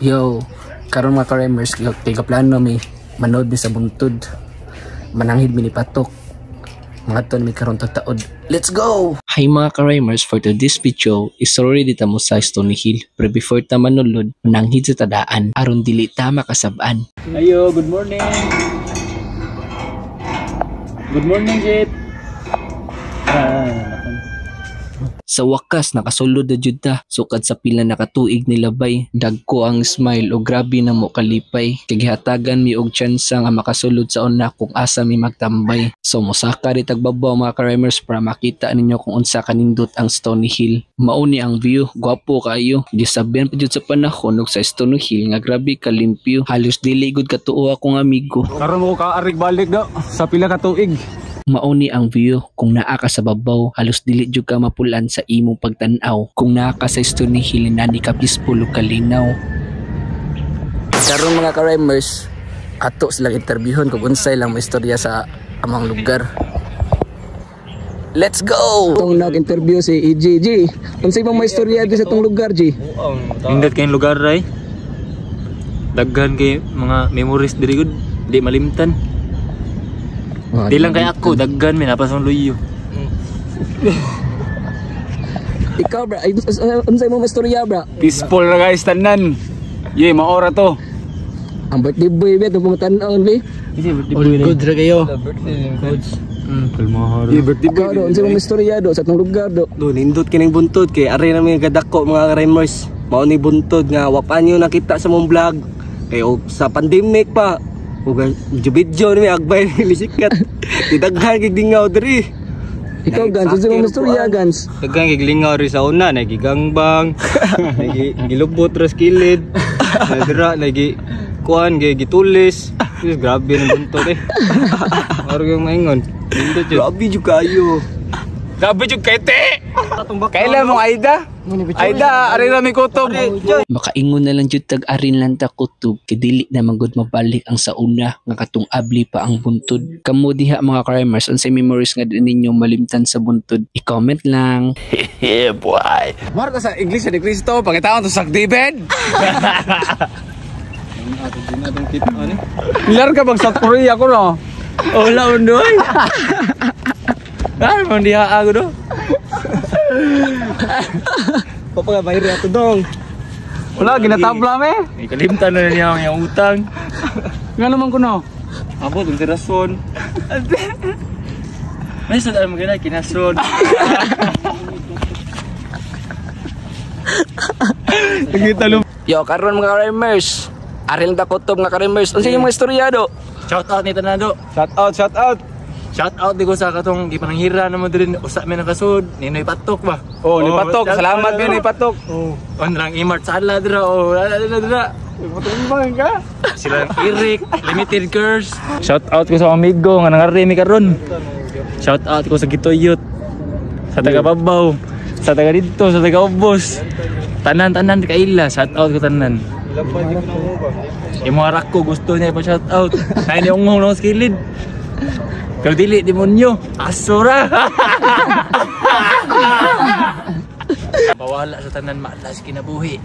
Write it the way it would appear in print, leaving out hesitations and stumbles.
Yo, karon mga ka-remers, kay kaplano mi manood mi sa buntod. Mananghid mi ni Patok. Mga ton mi karon tagtaod. Let's go! Hi mga ka-remers, for today's video is already tamo sa Stony Hill. Pero before ta manulod, mananghid sa tadaan aron dili ta makasab-an. Ayo, good morning. Good morning, Jit. Sa wakas nakasulod na jud ta, sukad sa pila nakatuig nilabay. Dagko ang smile o grabe na mo kalipay. Kay gihatagan mi og tsansa nga makasulod sa una kung asa mi magtambay. So mosaka ri tagbabaw mga ka-remers para makita ninyo kung unsa kanindot ang Stony Hill. Mauni ang view, gwapo kayo. Gisabihan pa jud sa panahon og sa Stony Hill nga grabe kalimpyo. Halos dili gud katuo akong amigo. Karon mo ka arig balik daw sa pila ka tuig. Mauni ang view kung naa ka sa babaw, halos dili jud ka mapulan sa imong pagtan-aw. Kung naa ka sa Stony Hill nani ka peaceful ug kalinaw. Karon mga ka-remers, ato silang interviewon kung unsay lang maistorya sa amang lugar. Let's go! Itong nag-interview si EJ. Unsay bang maistorya sa itong lugar, G? Indot kayong lugar ay. Daghan kay mga memories diri gud, di malimtan. Di lang kay ako, daggan may napasang luyo. Ikaw bra, unsay mo istorya bra? Peaceful na guys, tanan. Ye, maora to. Ang birthday boy bet, ang pumatan-on be. All good ra kayo. Kalmahara. Ye, birthday boy. Ikaw unsay mo istorya do sa tong lugar do? Do nindot kining buntod kay ari na mga gadako mga remers. Mao ni buntod nga wapan nyo nakita sa mong vlog. Kay sa pandemic pa. Ug video ni agbay ni sikat. Didaghan kay dingaw diri. Ikaw Gans, unsay mo istorya Gans? Daghan kay lingaw ri sa una, nagigangbang, nagilubot ra skilid. Nadira lagi kuan kay gitulis. Grabe na buntod eh. Aro yung maingon. Indot jud. Grabe jud kayo. Grabe jud kay te. Kailan mo Aida? Aida, ari ra mi kutob. Makaingon na lang jud tag arin lang ta kutob kay dili na magud mabalik ang sa una nga katong abli pa ang buntod. Kamo diha mga ka-remers, unsay memories nga din ninyo malimtan sa buntod? I-comment lang. Yeah boy. Marka sa Iglesia ni Cristo, pagkataon to sa David. Ilar ka bang South Korea ko no? Wala undoy. Ay, man diha ako do. Papa bayar ato dong. Wala ginatabla me. Ikalimtan na niya ang utang. Nga naman ko no. Abot ang tirason. May sadar mo gina kinason. Yo, karon mga ka-remers. Aril da kutob nga ka-remers. Unsay imong istorya do? Shout out ni Tanado. Shout out, shout out. Shout out di ko sa katong gipananghira naman din usa may nakasud Ninoy Patok ba. Oh, ni Patok. Salamat kay ni Patok. Oh. Ondrang imart sala dira oh. Dira. Mutumbang ka. Sila Eric, Limited Curse. Shout out ko sa amigo nga nangari mi karon. Shout out ko sa Gitoyot. Sa taga Babaw, sa taga dito, sa taga Ubos. Tanan-tanan kaila, shout out ko tanan. Yung mga rak ko gusto niya pa shout out. Nay ni ungong ng skilid. Pero dili demonyo, asura. Bawala sa tanan malas kinabuhi.